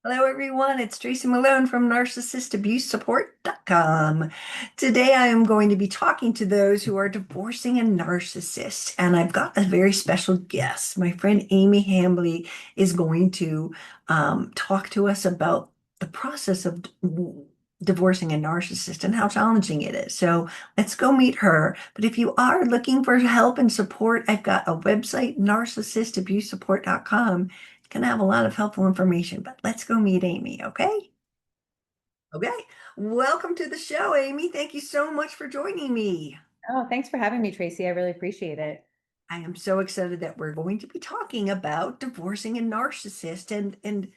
Hello, everyone. It's Tracy Malone from NarcissistAbuseSupport.com. Today, I am going to be talking to those who are divorcing a narcissist, and I've got a very special guest. My friend Amy Hamby is going to talk to us about the process of divorcing a narcissist and how challenging it is. So let's go meet her. But if you are looking for help and support, I've got a website, narcissistabusesupport.com. Gonna have a lot of helpful information, but let's go meet Amy, okay? Okay. Welcome to the show, Amy. Thank you so much for joining me. Oh, thanks for having me, Tracy. I really appreciate it. I am so excited that we're going to be talking about divorcing a narcissist and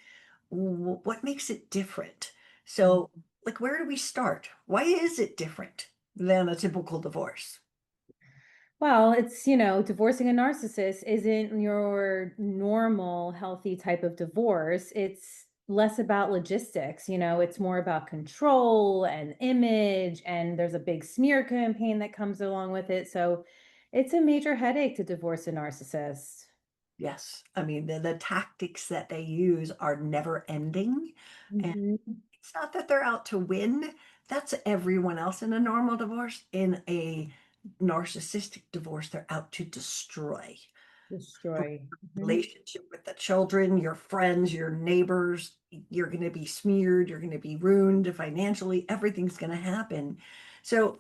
what makes it different. So, like, where do we start? Why is it different than a typical divorce? Well, divorcing a narcissist isn't your normal healthy type of divorce. It's less about logistics, it's more about control and image, and there's a big smear campaign that comes along with it. So it's a major headache to divorce a narcissist. Yes, I mean the tactics that they use are never ending. And Mhm. it's not that they're out to win. That's everyone else in a normal divorce. In a narcissistic divorce, they're out to destroy your Destroy. Mhm. relationship with the children, your friends, your neighbors. You're going to be smeared, you're going to be ruined financially, everything's going to happen. So,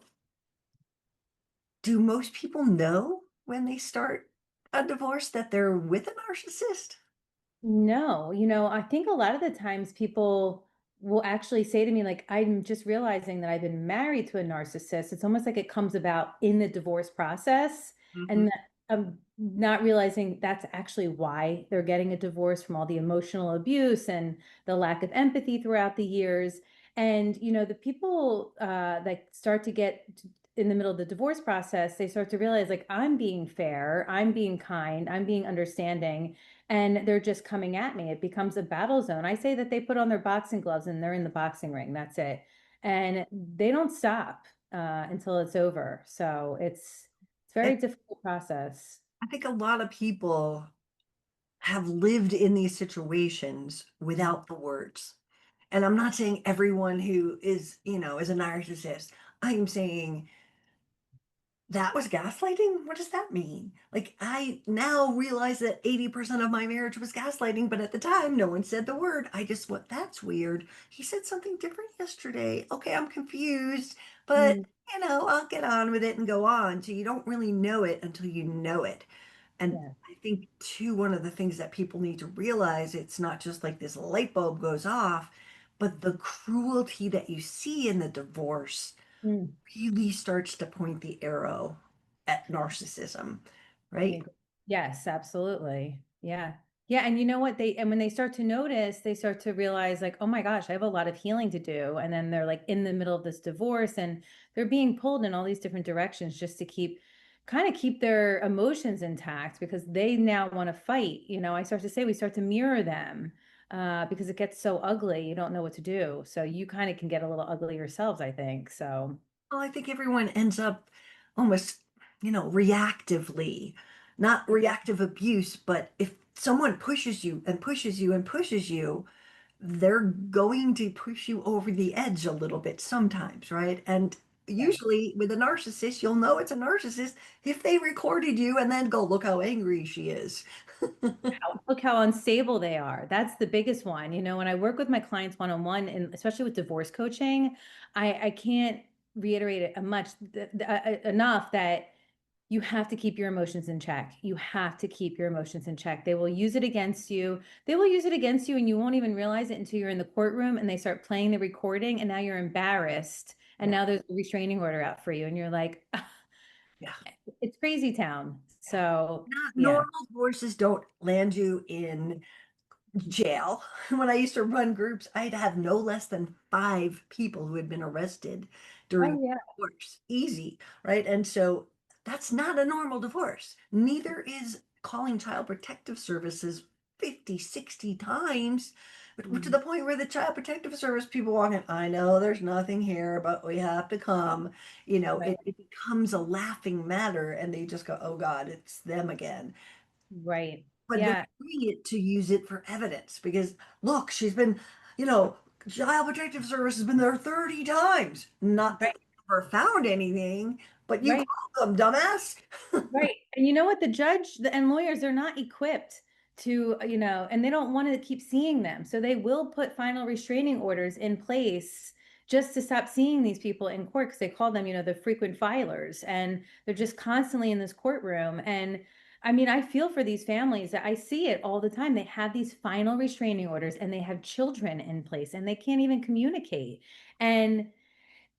do most people know when they start a divorce that they're with a narcissist? No, I think a lot of the times people will actually say to me, like, I'm just realizing that I've been married to a narcissist. It's almost like it comes about in the divorce process. Mhm. And that I'm not realizing that's actually why they're getting a divorce from all the emotional abuse and the lack of empathy throughout the years. And, the people that start to in the middle of the divorce process, they start to realize, like, I'm being fair, I'm being kind, I'm being understanding, and they're just coming at me. It becomes a battle zone. I say that they put on their boxing gloves and they're in the boxing ring. That's it. And they don't stop until it's over. So it's a And very difficult process. I think a lot of people have lived in these situations without the words. And I'm not saying everyone who is a narcissist. I am saying that was gaslighting. What does that mean? Like, I now realize that 80% of my marriage was gaslighting, but at the time, no one said the word. I just went, that's weird. He said something different yesterday. Okay, I'm confused, but Mm, I'll get on with it and go on. So you don't really know it until you know it. And yeah. I think, too, one of the things that people need to realize, it's not just like this light bulb goes off, but the cruelty that you see in the divorce Mm. really starts to point the arrow at narcissism, I right? agree. Yes, absolutely. Yeah. Yeah. And you know what? And when they start to notice, they start to realize, like, oh my gosh, I have a lot of healing to do. And then they're like in the middle of this divorce and they're being pulled in all these different directions just to keep their emotions intact because they now want to fight. I start to say we start to mirror them because it gets so ugly. You don't know what to do. So you kind of can get a little ugly yourselves, I think. So, Well, I think everyone ends up almost, reactively, not reactive abuse, but if someone pushes you and pushes you and pushes you, they're going to push you over the edge a little bit sometimes, right? And yeah. usually with a narcissist, you'll know it's a narcissist if they recorded you and then go, look how angry she is. Look how unstable they are. That's the biggest one. When I work with my clients one-on-one, and especially with divorce coaching, I can't reiterate it enough that you have to keep your emotions in check. You have to keep your emotions in check. They will use it against you. They will use it against you, and you won't even realize it until you're in the courtroom and they start playing the recording, and now you're embarrassed. And Yeah, now there's a restraining order out for you, and you're like, yeah. it's crazy town. So, yeah. Normal divorces don't land you in jail. When I used to run groups, I'd have no less than 5 people who had been arrested during Oh, yeah. divorce. Easy, right? And so that's not a normal divorce. Neither is calling child protective services 50, 60 times, but to Mhm. the point where the child protective service people walk in, I know there's nothing here, but we have to come. Right. It becomes a laughing matter and they just go, oh God, it's them again. Right. but they're Yeah, doing it to use it for evidence because look, she's been, you know, Child Protective Service has been there 30 times. Not that right, they ever found anything, but you right. called them, dumbass. Right. And you know what? The judge and lawyers, they're not equipped to, and they don't want to keep seeing them. So they will put final restraining orders in place just to stop seeing these people in court because they call them, the frequent filers. And they're just constantly in this courtroom. And I mean, I feel for these families. I see it all the time. They have these final restraining orders and they have children in place and they can't even communicate. And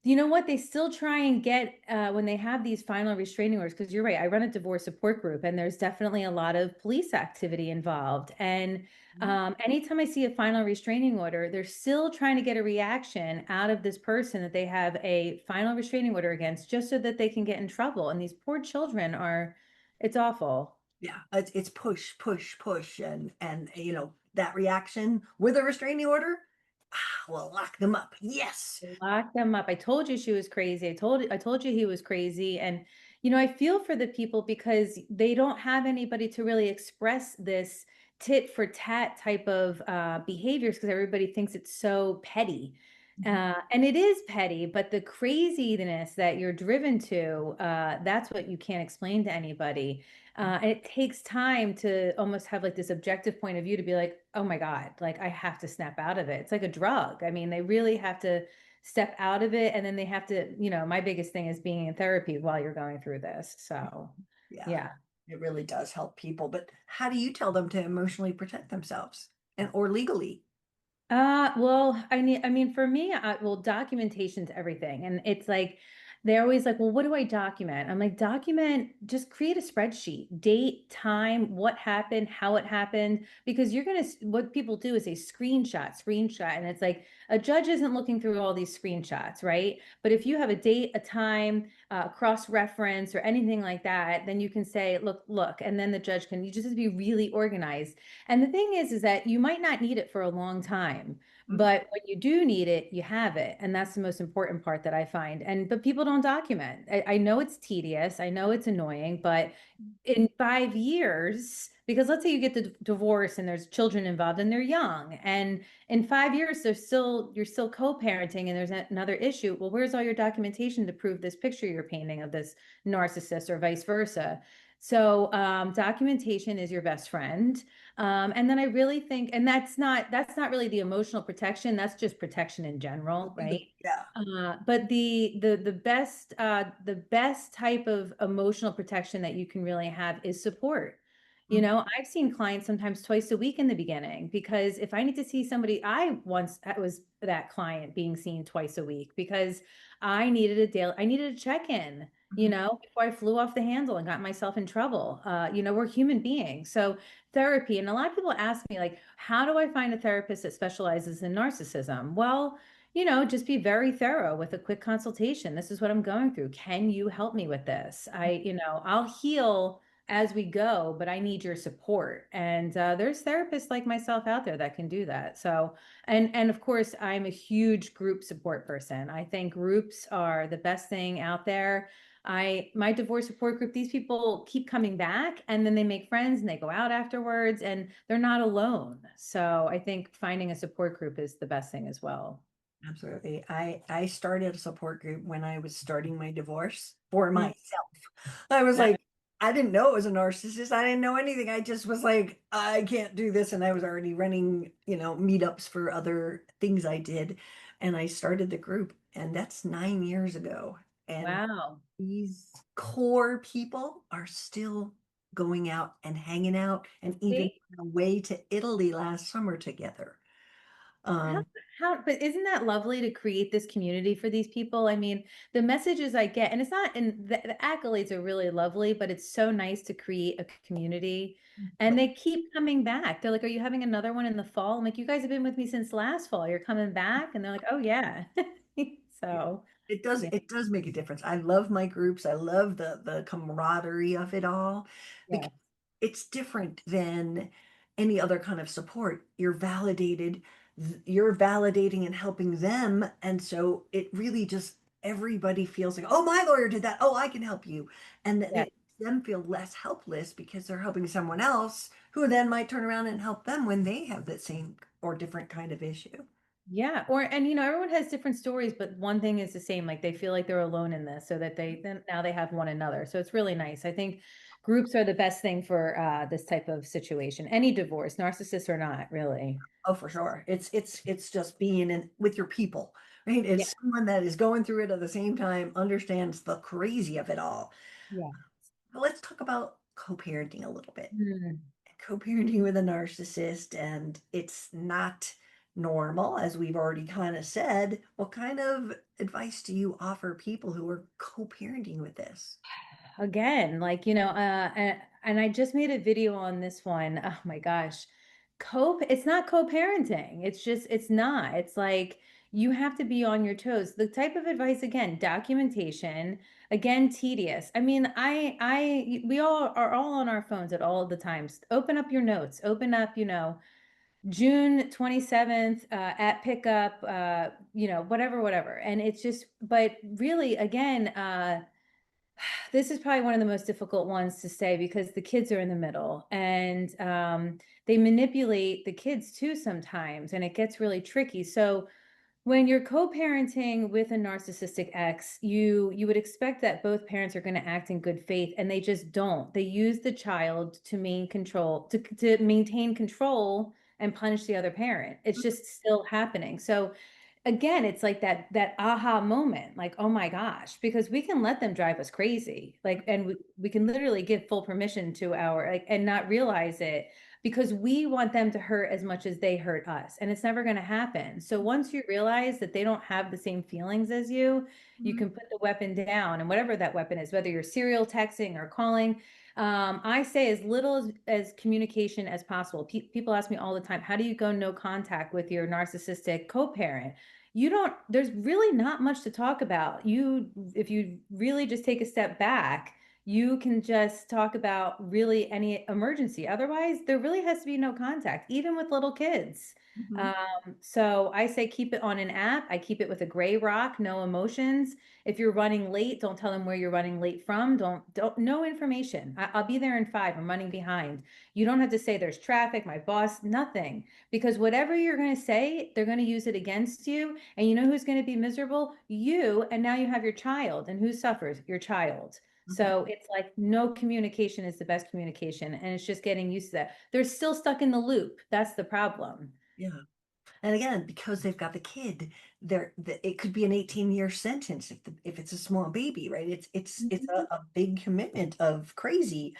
you know what? They still try and get when they have these final restraining orders, because you're right. I run a divorce support group, and there's definitely a lot of police activity involved. And anytime I see a final restraining order, they're still trying to get a reaction out of this person that they have a final restraining order against, just so that they can get in trouble. And these poor children are, it's awful. Yeah, it's push, push, push, and that reaction with a restraining order, will lock them up. Yes. Lock them up. I told you she was crazy. I told you he was crazy. And I feel for the people because they don't have anybody to really express this tit for tat type of behaviors because everybody thinks it's so petty. Mhm. And it is petty, but the craziness that you're driven to, that's what you can't explain to anybody. And it takes time to almost have like this objective point of view to be like, oh my God, like I have to snap out of it. It's like a drug. I mean, they really have to step out of it and then they have to, my biggest thing is being in therapy while you're going through this. So, Yeah, yeah. it really does help people. But how do you tell them to emotionally protect themselves and or legally? Well, I mean, for me, well, documentation's everything. And it's like, they're always like, well, what do I document? I'm like, document, just create a spreadsheet, date, time, what happened, how it happened, because what people do is they screenshot. And it's like, a judge isn't looking through all these screenshots, right? But if you have a date, a time, cross-reference or anything like that, then you can say, look, and then the judge you just have to be really organized. And the thing is that you might not need it for a long time, Mm, but when you do need it, you have it. And that's the most important part that I find. But people don't document. I know it's tedious. I know it's annoying, but in 5 years, because let's say you get the divorce and there's children involved and they're young, and in 5 years you're still co-parenting and there's another issue. Well, where's all your documentation to prove this picture you're painting of this narcissist or vice versa? So documentation is your best friend. And then I really think, and that's not really the emotional protection. That's just protection in general, right? yeah. But the best type of emotional protection that you can really have is support. Mm, I've seen clients sometimes twice a week in the beginning because if I need to see somebody, I was that client being seen twice a week because I needed a check-in, mhm. before I flew off the handle and got myself in trouble. We're human beings. So therapy, and a lot of people ask me, like, how do I find a therapist that specializes in narcissism? Well, just be very thorough with a quick consultation. This is what I'm going through. Can you help me with this? I'll heal as we go, but I need your support. And there's therapists like myself out there that can do that. So, and of course, I'm a huge group support person. I think groups are the best thing out there. My divorce support group, these people keep coming back and then they make friends and they go out afterwards and they're not alone. So I think finding a support group is the best thing as well. Absolutely. I started a support group when I was starting my divorce for Mm. myself. I was That- like, I didn't know it was a narcissist. I didn't know anything. I just was like, I can't do this. And I was already running, meetups for other things I did. And I started the group, and that's 9 years ago. And Wow. these core people are still going out and hanging out and even See? away to Italy last summer together. How, Um, but isn't that lovely to create this community for these people? I mean, the messages I get, and it's not, and the accolades are really lovely, but it's so nice to create a community. And but they keep coming back. They're like, "Are you having another one in the fall?" I'm like, "You guys have been with me since last fall. You're coming back?" And they're like, "Oh, yeah." yeah, So, yeah, it does make a difference. I love my groups. I love the camaraderie of it all yeah, because it's different than any other kind of support. You're validated, you're validating and helping them. And so it really just everybody feels like, oh, my lawyer did that. Oh, I can help you. And yeah. them feel less helpless because they're helping someone else who then might turn around and help them when they have the same or different kind of issue. Yeah. Or, and everyone has different stories, but one thing is the same. Like they feel like they're alone in this, so that then now they have one another. So it's really nice. I think groups are the best thing for this type of situation. Any divorce, narcissist or not, really. Oh, for sure. It's just being in with your people, right? Yeah. It's someone that is going through it at the same time, understands the crazy of it all. Yeah. But let's talk about co-parenting a little bit. Mm. Co-parenting with a narcissist, and it's not normal, as we've already kind of said. What kind of advice do you offer people who are co-parenting with this? Again, like, and I just made a video on this one. Oh my gosh. It's not co-parenting. It's not. It's like you have to be on your toes. The type of advice, again, documentation, again, tedious. I mean, we all are all on our phones at all of the times. Open up your notes, open up, June 27th, at pickup, whatever. And it's just, but really, again, this is probably one of the most difficult ones to say because the kids are in the middle, and they manipulate the kids too sometimes, and it gets really tricky. So when you're co-parenting with a narcissistic ex, you would expect that both parents are going to act in good faith, and they just don't. They use the child to maintain control and punish the other parent. It's just still happening. So again, it's like that aha moment, like, oh my gosh, because we can let them drive us crazy, like, and we can literally give full permission to our, like, and not realize it, because we want them to hurt as much as they hurt us, and it's never going to happen. So once you realize that they don't have the same feelings as you Mhm. can put the weapon down, and whatever that weapon is, whether you're serial texting or calling. I say as little as communication as possible. People ask me all the time, how do you go no contact with your narcissistic co-parent? You don't, there's really not much to talk about. If you really just take a step back, you can just talk about really any emergency. Otherwise, there really has to be no contact, even with little kids. Mhm. So I say keep it on an app. I keep it with a gray rock, no emotions. If you're running late, don't tell them where you're running late from. Don't, no information. I'll be there in 5. I'm running behind. You don't have to say there's traffic, my boss, nothing. Because whatever you're going to say, they're going to use it against you. And you know who's going to be miserable? You. And now you have your child. And who suffers? Your child. Mhm. So it's like no communication is the best communication. And it's just getting used to that. They're still stuck in the loop. That's the problem. Yeah. And again, because they've got the kid, it could be an 18-year sentence if it's a small baby, right? It's Mhm. a big commitment of crazy.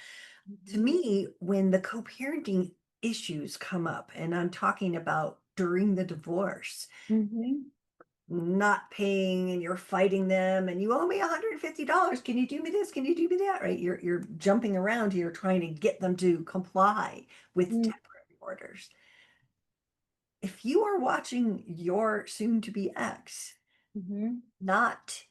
To Mhm. me, when the co-parenting issues come up, and I'm talking about during the divorce, Mhm. not paying and you're fighting them and you owe me $150. Can you do me this? Can you do me that? Right? You're jumping around here trying to get them to comply with Mhm. temporary orders. If you are watching your soon-to-be ex Mhm. not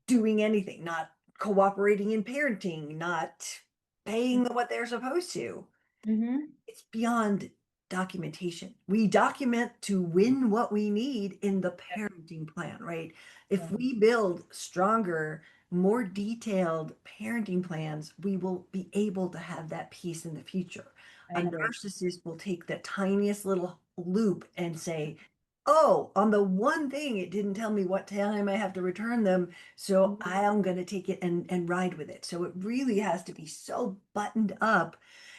doing anything, not cooperating in parenting, not paying what they're supposed to, Mhm. it's beyond documentation. We document to win what we need in the parenting plan, right? If Yeah, we build stronger, more detailed parenting plans, we will be able to have that peace in the future. I A agree. narcissist will take the tiniest little loop and say, oh, on the one thing, it didn't tell me what time I have to return them, so Mhm. I am going to take it and ride with it. So it really has to be so buttoned up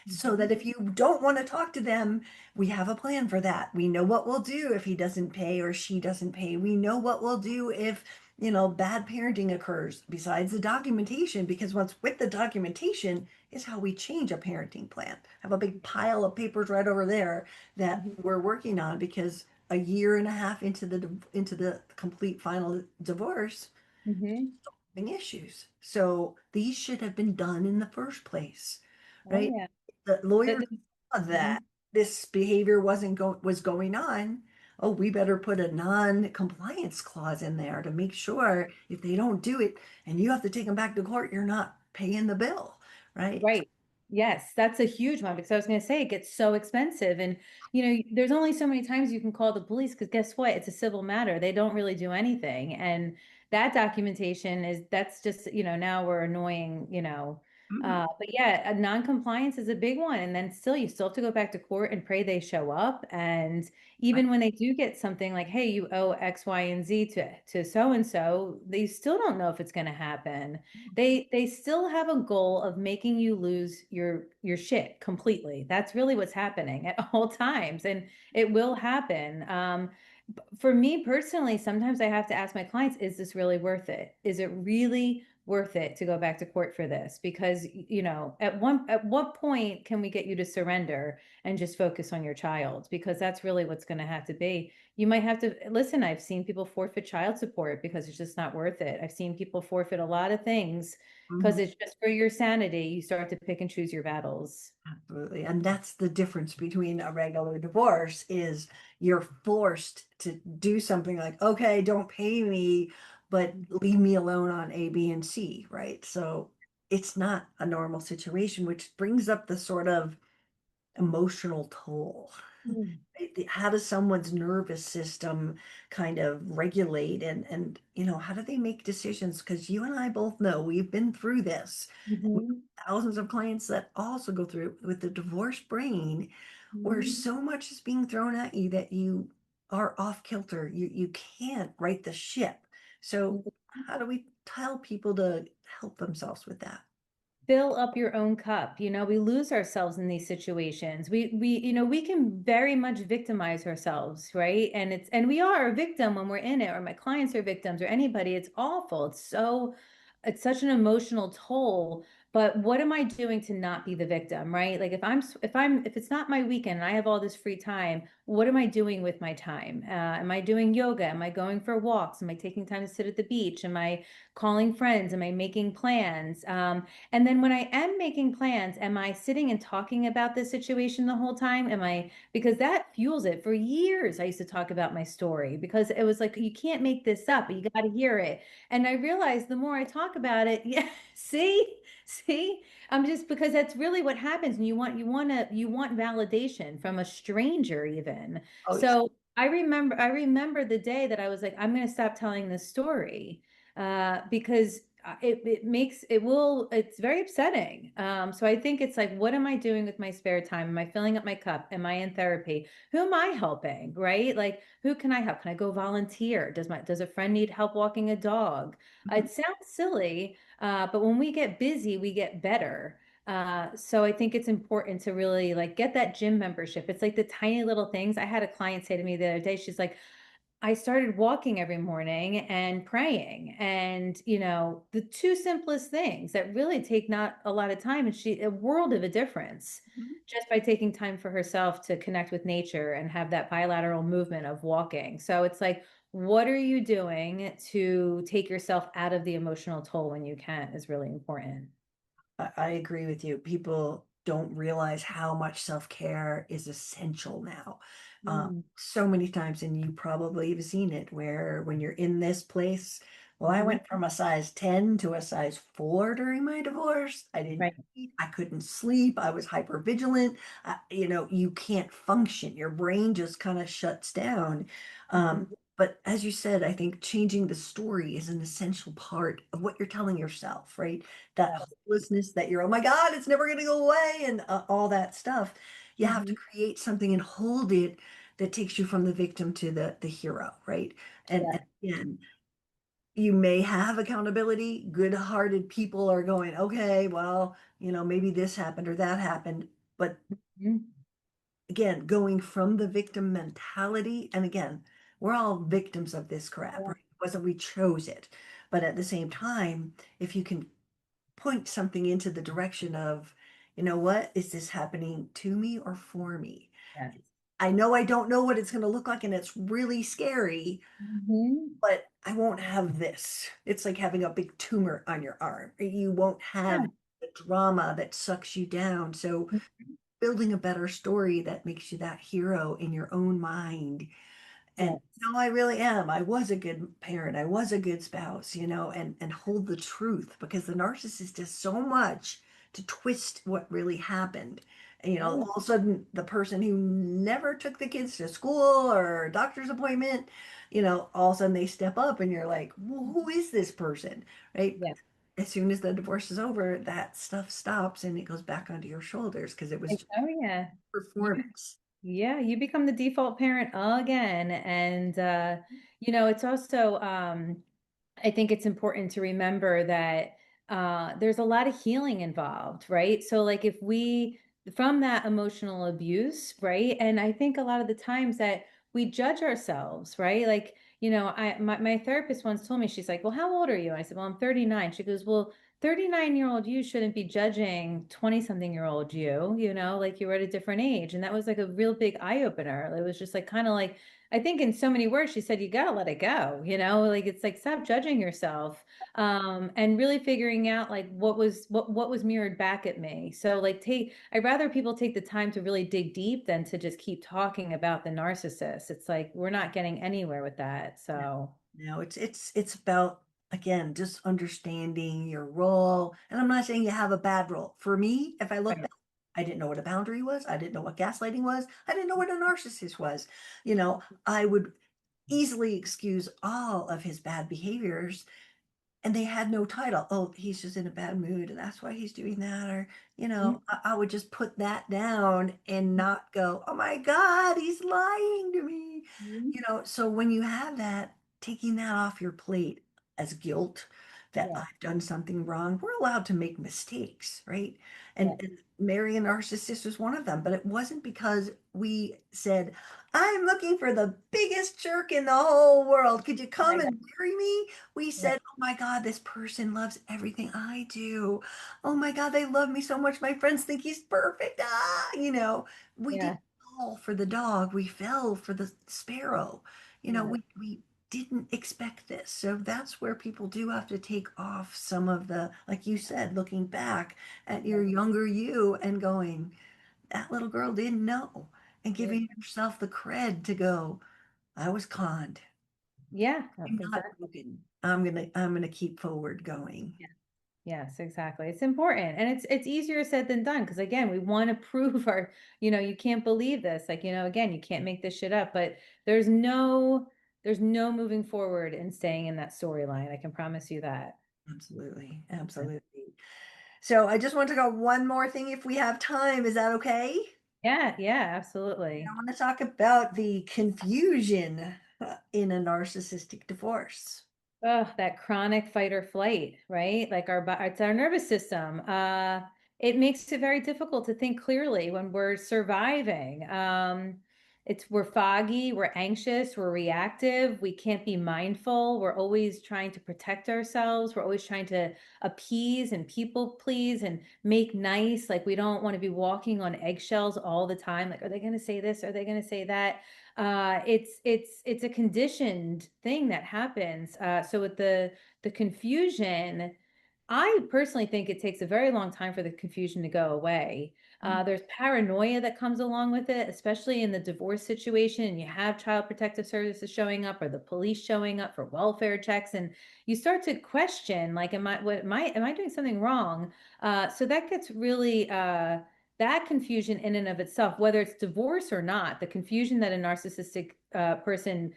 so Mhm. that if you don't want to talk to them, we have a plan for that. We know what we'll do if he doesn't pay or she doesn't pay. We know what we'll do if, bad parenting occurs besides the documentation, because what's with the documentation is how we change a parenting plan. I have a big pile of papers right over there that Mhm. we're working on because a year and a half into the complete final divorce, Mhm. having issues. So these should have been done in the first place, Oh right? yeah. The The- lawyers the- saw that mhm. this behavior was going on. Oh, we better put a non-compliance clause in there to make sure if they don't do it and you have to take them back to court, you're not paying the bill, right? Right. Yes, that's a huge one, because I was going to say it gets so expensive, and there's only so many times you can call the police, because guess what? It's a civil matter. They don't really do anything. And that documentation that's just, now we're annoying, Mhm. But yeah, a non-compliance is a big one. And then still, you still have to go back to court and pray they show up. And even when they do get something like, hey, you owe X, Y, and Z to so and so, they still don't know if it's going to happen. They still have a goal of making you lose your shit completely. That's really what's happening at all times, and it will happen. For me personally, sometimes I have to ask my clients, is this really worth it? Is it really worth it to go back to court for this? Because, at what point can we get you to surrender and just focus on your child? Because that's really what's going to have to be. You might have to listen. I've seen people forfeit child support because it's just not worth it. I've seen people forfeit a lot of things because Mhm. it's just for your sanity. You start to pick and choose your battles. Absolutely. And that's the difference between a regular divorce is you're forced to do something like, okay, don't pay me, but leave me alone on A, B, and C, right? So it's not a normal situation, which brings up the sort of emotional toll. Mm. How does someone's nervous system kind of regulate and how do they make decisions? Because you and I both know we've been through this. Mhm. Thousands of clients that also go through with the divorced brain, where Mhm. so much is being thrown at you that you are off kilter. You can't right the ship. So how do we tell people to help themselves with that? Fill up your own cup. We lose ourselves in these situations. We can very much victimize ourselves, right? And we are a victim when we're in it, or my clients are victims, or anybody. It's awful. It's such an emotional toll. But what am I doing to not be the victim, right? Like if it's not my weekend and I have all this free time, what am I doing with my time? Am I doing yoga? Am I going for walks? Am I taking time to sit at the beach? Am I calling friends? Am I making plans? And then when I am making plans, am I sitting and talking about this situation the whole time? Because that fuels it. For years, I used to talk about my story because it was like, you can't make this up. You got to hear it. And I realized the more I talk about it, yeah, see, I'm just because that's really what happens. And you want validation from a stranger even. Oh yeah. So I remember the day that I was like, I'm going to stop telling this story because it's very upsetting. So I think it's like, what am I doing with my spare time? Am I filling up my cup? Am I in therapy? Who am I helping? Right? Like, who can I help? Can I go volunteer? Does a friend need help walking a dog? It sounds silly, but when we get busy, we get better. So I think it's important to really like get that gym membership. It's like the tiny little things. I had a client say to me the other day, she's like, I started walking every morning and praying. And, the two simplest things that really take not a lot of time, and a world of a difference Mhm. just by taking time for herself to connect with nature and have that bilateral movement of walking. So it's like, what are you doing to take yourself out of the emotional toll when you can is really important. I agree with you. People don't realize how much self-care is essential now. Mm. So many times, and you probably have seen it, where when you're in this place, well, I Mhm. went from a size 10 to a size 4 during my divorce. I didn't Right. eat, I couldn't sleep, I was hyper vigilant. You can't function. Your brain just kind of shuts down. Mhm. But as you said, I think changing the story is an essential part of what you're telling yourself, right? That Yes. hopelessness that you're, oh my God, it's never going to go away, and all that stuff. You have to Mhm. create something and hold it that takes you from the victim to the hero, right? And Yeah. again, you may have accountability. Good-hearted people are going, okay, well, maybe this happened or that happened. But Mhm. again, going from the victim mentality, and again, we're all victims of this crap, Yeah. right? It wasn't we chose it. But at the same time, if you can point something into the direction of, what is this happening to me or for me? Yes. I know I don't know what it's going to look like, and it's really scary, Mhm. but I won't have this. It's like having a big tumor on your arm. You won't Yeah. have the drama that sucks you down. So building a better story that makes you that hero in your own mind. And Yes. no, I really am. I was a good parent. I was a good spouse, and hold the truth, because the narcissist does so much to twist what really happened. And, Yeah. all of a sudden, the person who never took the kids to school or a doctor's appointment, all of a sudden they step up and you're like, well, who is this person? Right? Yeah. as soon as the divorce is over, that stuff stops and it goes back onto your shoulders because it was just Oh yeah. performance. Yeah, you become the default parent again. And it's also I think it's important to remember that there's a lot of healing involved, right? So like if we from that emotional abuse, right? And I think a lot of the times that we judge ourselves, right? Like, my therapist once told me, she's like, well, how old are you? And I said, well, I'm 39. She goes, well, 39-year-old you shouldn't be judging 20 something year old you, like you were at a different age. And that was like a real big eye opener. It was just like kind of like, I think in so many words, she said, you got to let it go, like it's like stop judging yourself, and really figuring out like what was mirrored back at me. So like I'd rather people take the time to really dig deep than to just keep talking about the narcissist. It's like we're not getting anywhere with that. So No, it's about again just understanding your role. And I'm not saying you have a bad role. For me, if I look right. back, I didn't know what a boundary was. I didn't know what gaslighting was. I didn't know what a narcissist was. I would easily excuse all of his bad behaviors and they had no title. Oh, he's just in a bad mood and that's why he's doing that. Or, I would just put that down and not go, oh my God, he's lying to me. Mhm. So when you have that, taking that off your plate as guilt that Yeah, I've done something wrong, we're allowed to make mistakes, right? yeah, And marry a narcissist was one of them, but it wasn't because we said, I'm looking for the biggest jerk in the whole world. Could you come right, and marry me? We right, said, oh my God, this person loves everything I do. Oh my God, they love me so much. My friends think he's perfect. We yeah, didn't fall for the dog. We fell for the sparrow. yeah, We didn't expect this. So that's where people do have to take off some of the, like you said, looking back at your younger you and going, that little girl didn't know, and yeah, giving yourself the cred to go, I was conned. yeah, I'm not exactly. broken. I'm gonna keep forward going. Yes, exactly. It's important. And it's easier said than done because again, we want to prove you can't believe this. Like, again, you can't make this shit up, but there's no moving forward and staying in that storyline. I can promise you that. Absolutely. Absolutely. So I just want to go one more thing if we have time. Is that okay? Yeah, yeah, I absolutely. want to talk about the confusion in a narcissistic divorce. Oh, that chronic fight or flight, right? Like it's our nervous system. It makes it very difficult to think clearly when we're surviving. We're foggy, we're anxious, we're reactive, we can't be mindful. We're always trying to protect ourselves. We're always trying to appease and people please and make nice. Like we don't want to be walking on eggshells all the time. Like, are they going to say this? Are they going to say that? It's a conditioned thing that happens. So with the confusion, I personally think it takes a very long time for the confusion to go away. There's paranoia that comes along with it, especially in the divorce situation, and you have child protective services showing up or the police showing up for welfare checks, and you start to question, like, am I doing something wrong? So that gets really that confusion in and of itself, whether it's divorce or not, the confusion that a narcissistic person,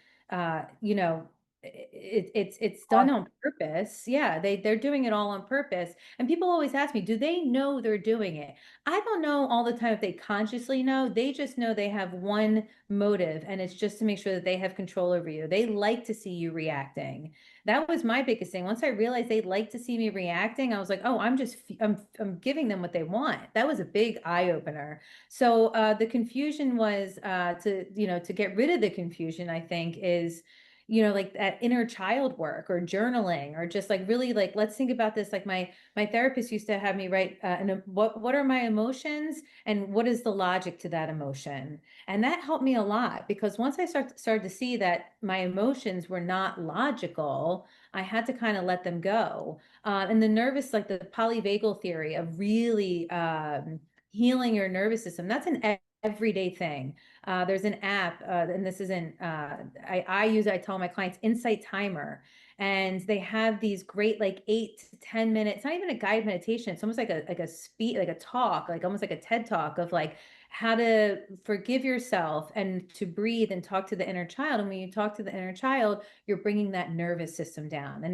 it's done on purpose. Yeah, they're doing it all on purpose. And people always ask me, do they know they're doing it? I don't know all the time if they consciously know. They just know they have one motive, and it's just to make sure that they have control over you. They like to see you reacting. That was my biggest thing. Once I realized they like to see me reacting, I was like, oh, I'm giving them what they want. That was a big eye opener. So the confusion was to get rid of the confusion, I think is like that inner child work or journaling or just like really like let's think about this. Like my therapist used to have me write what are my emotions and what is the logic to that emotion, and that helped me a lot because once I started to see that my emotions were not logical, I had to kind of let them go. And the nervous, like the polyvagal theory of really healing your nervous system, that's an everyday thing. There's an app, and this isn't, I use it, I tell my clients, Insight Timer. And they have these great, like 8 to 10 minutes, it's not even a guided meditation. It's almost like a speed, like a talk, like almost like a TED talk of like how to forgive yourself and to breathe and talk to the inner child. And when you talk to the inner child, you're bringing that nervous system down. And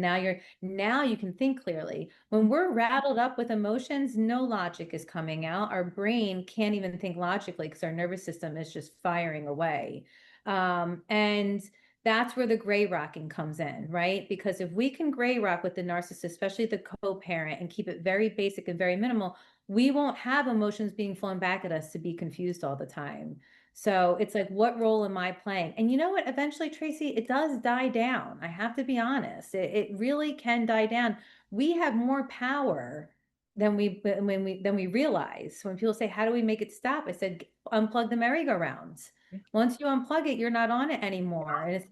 now you can think clearly. When we're rattled up with emotions, no logic is coming out. Our brain can't even think logically because our nervous system is just firing away. And that's where the gray rocking comes in, right? Because if we can gray rock with the narcissist, especially the co-parent, and keep it very basic and very minimal, we won't have emotions being flown back at us to be confused all the time. So it's like, what role am I playing? And you know what? Eventually, Tracy, it does die down. I have to be honest. It really can die down. We have more power than we realize. When people say, "How do we make it stop?" I said, "Unplug the merry-go-rounds." Once you unplug it, you're not on it anymore. And it's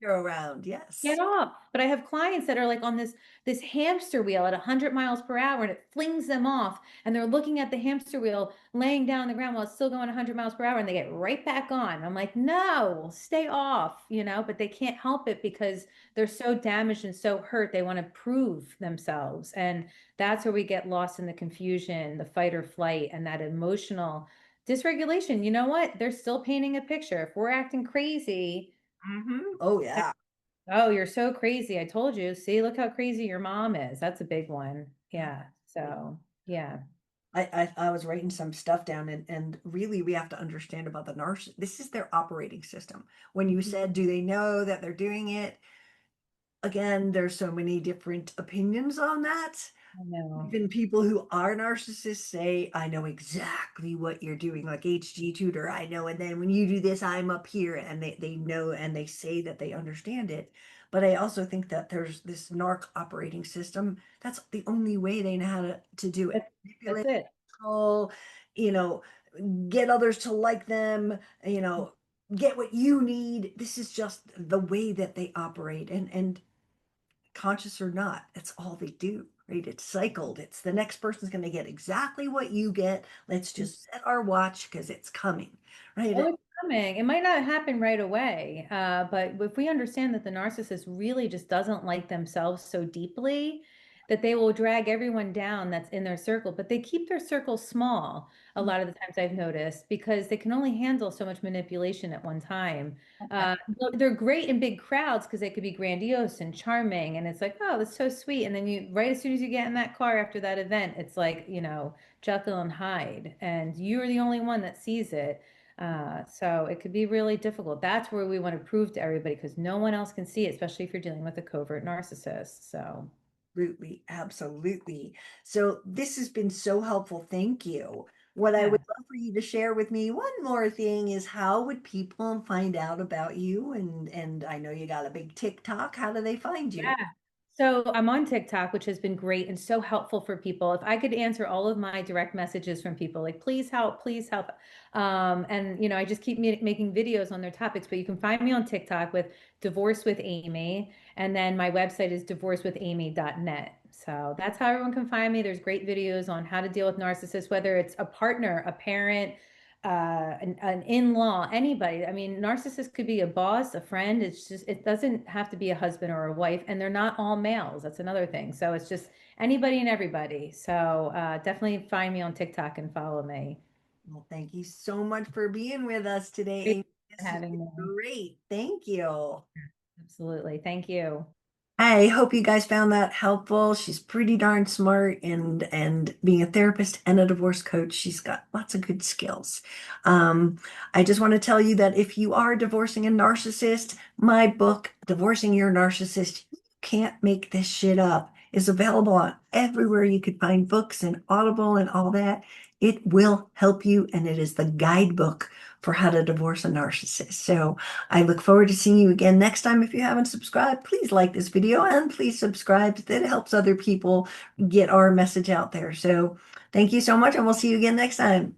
Go around, get yes. off. But I have clients that are like on this hamster wheel at 100 miles per hour, and it flings them off, and they're looking at the hamster wheel laying down on the ground while it's still going 100 miles per hour, and they get right back on. I'm like, no, stay off, but they can't help it because they're so damaged and so hurt. They want to prove themselves. And that's where we get lost in the confusion, the fight or flight, and that emotional dysregulation. You know what? They're still painting a picture. If we're acting crazy, Oh yeah. oh, you're so crazy. I told you. See, look how crazy your mom is. That's a big one. Yeah. So, yeah. I was writing some stuff down, and really we have to understand about the narcissist. This is their operating system. When you Mhm. said, do they know that they're doing it? Again, there's so many different opinions on that. I know. Even people who are narcissists say, I know exactly what you're doing, like HG tutor, I know. And then when you do this, I'm up here. And they know and they say that they understand it. But I also think that there's this narc operating system. That's the only way they know how to do it. That's Manipulate, it. control, you know, get others to like them, get what you need. This is just the way that they operate. And conscious or not, that's all they do, right? It's cycled. It's the next person's going to get exactly what you get. Let's just set our watch because it's coming, Oh, right? it's coming. It might not happen right away, but if we understand that the narcissist really just doesn't like themselves so deeply that they will drag everyone down that's in their circle, but they keep their circle small a lot of the times I've noticed because they can only handle so much manipulation at one time. They're great in big crowds because they could be grandiose and charming, and it's like, oh, that's so sweet. And then right as soon as you get in that car after that event, it's like, Jekyll and Hyde, and you're the only one that sees it. So it could be really difficult. That's where we want to prove to everybody because no one else can see it, especially if you're dealing with a covert narcissist. So, Absolutely, absolutely. So this has been so helpful. Thank you. What I would yeah. love for you to share with me, one more thing is how would people find out about you? And I know you got a big TikTok. How do they find you? Yeah. So I'm on TikTok, which has been great and so helpful for people. If I could answer all of my direct messages from people, like please help, please help. And I just keep making videos on their topics, but you can find me on TikTok with Divorce with Amy, and then my website is divorcewithamy.net. So that's how everyone can find me. There's great videos on how to deal with narcissists, whether it's a partner, a parent, an in-law, anybody. I mean, narcissist could be a boss, a friend. It's just, it doesn't have to be a husband or a wife, and they're not all males. That's another thing. So it's just anybody and everybody. So definitely find me on TikTok and follow me. Well, thank you so much for being with us today, Thank Amy. you for This has having been me. great. Thank you. Absolutely. Thank you. I hope you guys found that helpful. She's pretty darn smart, and being a therapist and a divorce coach, she's got lots of good skills. Um, I just want to tell you that if you are divorcing a narcissist, my book, Divorcing Your Narcissist, You Can't Make This Shit Up, is available on everywhere you could find books and Audible and all that. It will help you, and it is the guidebook for how to divorce a narcissist. So I look forward to seeing you again next time. If you haven't subscribed, please like this video and please subscribe. That helps other people get our message out there. So thank you so much, and we'll see you again next time.